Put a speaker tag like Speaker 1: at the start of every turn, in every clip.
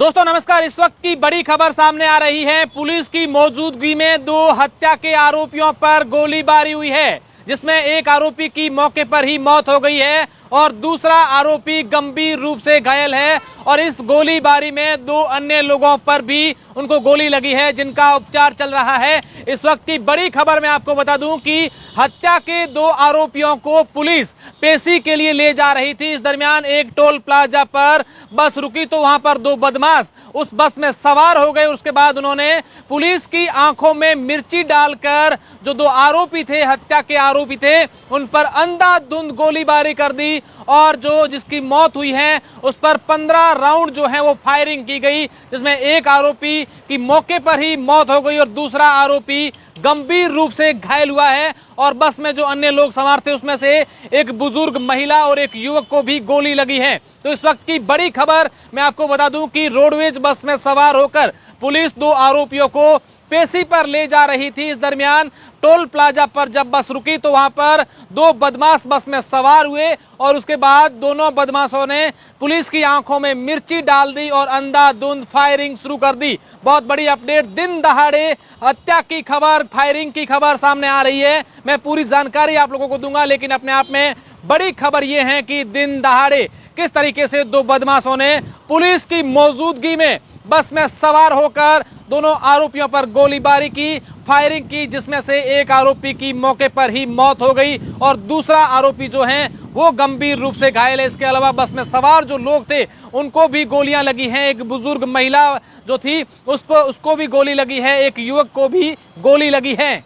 Speaker 1: दोस्तों नमस्कार। इस वक्त की बड़ी खबर सामने आ रही है। पुलिस की मौजूदगी में 2 हत्या के आरोपियों पर गोलीबारी हुई है, जिसमें एक आरोपी की मौके पर ही मौत हो गई है और दूसरा आरोपी गंभीर रूप से घायल है। और इस गोलीबारी में 2 अन्य लोगों पर भी उनको गोली लगी है, जिनका उपचार चल रहा है। इस वक्त की बड़ी खबर मैं आपको बता दूं कि हत्या के 2 आरोपियों को पुलिस पेशी के लिए ले जा रही थी। इस दरमियान एक टोल प्लाजा पर बस रुकी तो वहां पर 2 बदमाश उस बस में सवार हो गए। उसके बाद उन्होंने पुलिस की आंखों में मिर्ची डालकर जो 2 आरोपी थे, हत्या के आरोपी थे, उन पर अंधाधुंध गोलीबारी कर दी और जिसकी मौत हुई है उस पर 15 राउंड जो है वो फायरिंग की गई, जिसमें एक आरोपी की मौके पर ही मौत हो गई और दूसरा आरोपी गंभीर रूप से घायल हुआ है। और बस में जो अन्य लोग सवार थे उसमें से एक बुजुर्ग महिला और एक युवक को भी गोली लगी है। तो इस वक्त की बड़ी खबर मैं आपको बता दूं कि रोडवेज बस में सवार होकर पुलिस 2 आरोपियों को पेशी पर ले जा रही थी। इस दरमियान टोल प्लाजा पर जब बस रुकी तो वहां पर 2 बदमाश बस में सवार हुए और उसके बाद दोनों बदमाशों ने पुलिस की आंखों में मिर्ची डाल दी और अंधाधुंध फायरिंग शुरू कर दी। बहुत बड़ी अपडेट, दिन दहाड़े हत्या की खबर, फायरिंग की खबर सामने आ रही है। मैं पूरी जानकारी आप लोगों को दूंगा, लेकिन अपने आप में बड़ी खबर यह है कि दिन दहाड़े किस तरीके से 2 बदमाशों ने पुलिस की मौजूदगी में बस में सवार होकर दोनों आरोपियों पर गोलीबारी की, फायरिंग की, जिसमें से एक आरोपी की मौके पर ही मौत हो गई और दूसरा आरोपी जो है वो गंभीर रूप से घायल है। इसके अलावा बस में सवार जो लोग थे उनको भी गोलियां लगी हैं। एक बुजुर्ग महिला जो थी उसको भी गोली लगी है, एक युवक को भी गोली लगी है।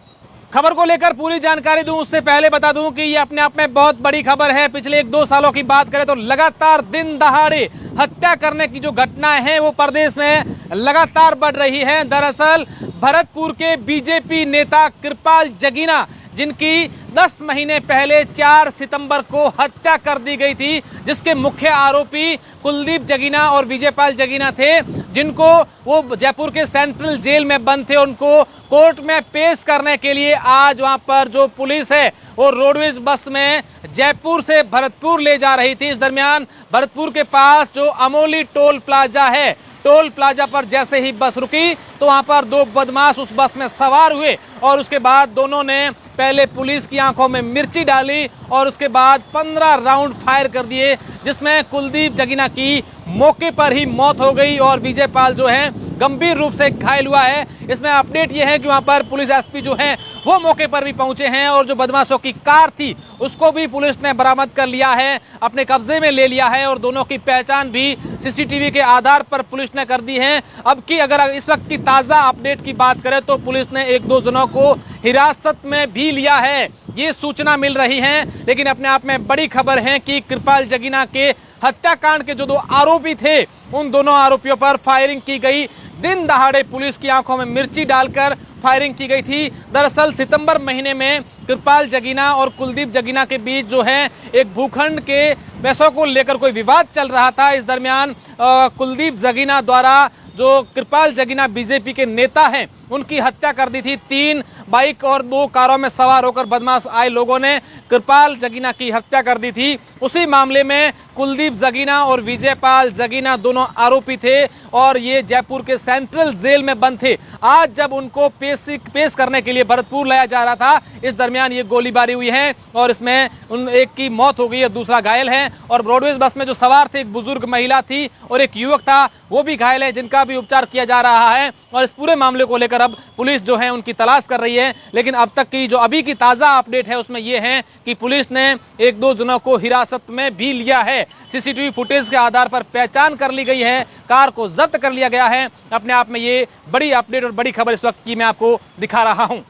Speaker 1: खबर को लेकर पूरी जानकारी दूं उससे पहले बता दूं कि ये अपने आप में बहुत बड़ी खबर है। पिछले 1-2 सालों की बात करें तो लगातार दिन दहाड़े हत्या करने की जो घटनाएं हैं वो प्रदेश में लगातार बढ़ रही है। दरअसल भरतपुर के बीजेपी नेता कृपाल जगीना, जिनकी 10 महीने पहले 4 सितंबर को हत्या कर दी गई थी, जिसके मुख्य आरोपी कुलदीप जगीना और विजयपाल जगीना थे, जिनको वो जयपुर के सेंट्रल जेल में बंद थे, उनको कोर्ट में पेश करने के लिए आज वहां पर जो पुलिस है वो रोडवेज बस में जयपुर से भरतपुर ले जा रही थी। इस दरमियान भरतपुर के पास जो अमोली टोल प्लाजा है, टोल प्लाजा पर जैसे ही बस रुकी तो वहां पर 2 बदमाश उस बस में सवार हुए और उसके बाद दोनों ने पहले पुलिस की आंखों में मिर्ची डाली और उसके बाद 15 राउंड फायर कर दिए, जिसमें कुलदीप जगीना की मौके पर ही मौत हो गई और विजयपाल जो है गंभीर रूप से घायल हुआ है। इसमें अपडेट यह है कि वहां पर पुलिस एसपी जो हैं वो मौके पर भी पहुंचे हैं और जो बदमाशों की कार थी उसको भी पुलिस ने बरामद कर लिया है, अपने कब्जे में ले लिया है और दोनों की पहचान भी सीसीटीवी के आधार पर पुलिस ने कर दी है। अब की अगर इस वक्त की ताज़ा अपडेट की बात करें तो पुलिस ने 1-2 जनों को हिरासत में भी लिया है, ये सूचना मिल रही है। लेकिन अपने आप में बड़ी खबर है कि कृपाल जगीना के हत्याकांड के जो 2 आरोपी थे उन दोनों आरोपियों पर फायरिंग की गई। दिन दहाड़े पुलिस की आंखों में मिर्ची डालकर फायरिंग की गई थी। दरअसल सितंबर महीने में कृपाल जगीना और कुलदीप जगीना के बीच जो है एक भूखंड के पैसों को लेकर कोई विवाद चल रहा था। इस दरमियान कुलदीप जगीना द्वारा जो कृपाल जगीना बीजेपी के नेता हैं उनकी हत्या कर दी थी। 3 बाइक और 2 कारों में सवार होकर बदमाश आए लोगों ने कृपाल जगीना की हत्या कर दी थी। उसी मामले में कुलदीप जगीना और विजयपाल जगीना दोनों आरोपी थे और ये जयपुर के सेंट्रल जेल में बंद थे। आज जब उनको पेश करने के लिए भरतपुर लाया जा रहा था, इस दरमियान ये गोलीबारी हुई है और इसमें उन एक की मौत हो गई है, दूसरा घायल है। और रोडवेज बस में जो सवार थे एक बुजुर्ग महिला थी और एक युवक था, वो भी घायल है, जिनका भी उपचार किया जा रहा है। और इस पूरे मामले को लेकर अब पुलिस जो है उनकी तलाश कर रही है। लेकिन अब तक की जो अभी की ताज़ा अपडेट है उसमें यह है कि पुलिस ने 1-2 जनों को हिरासत में भी लिया है। सीसीटीवी फुटेज के आधार पर पहचान कर ली गई है, कार को जब्त कर लिया गया है। अपने आप में ये बड़ी अपडेट और बड़ी खबर इस वक्त की मैं आपको दिखा रहा हूं।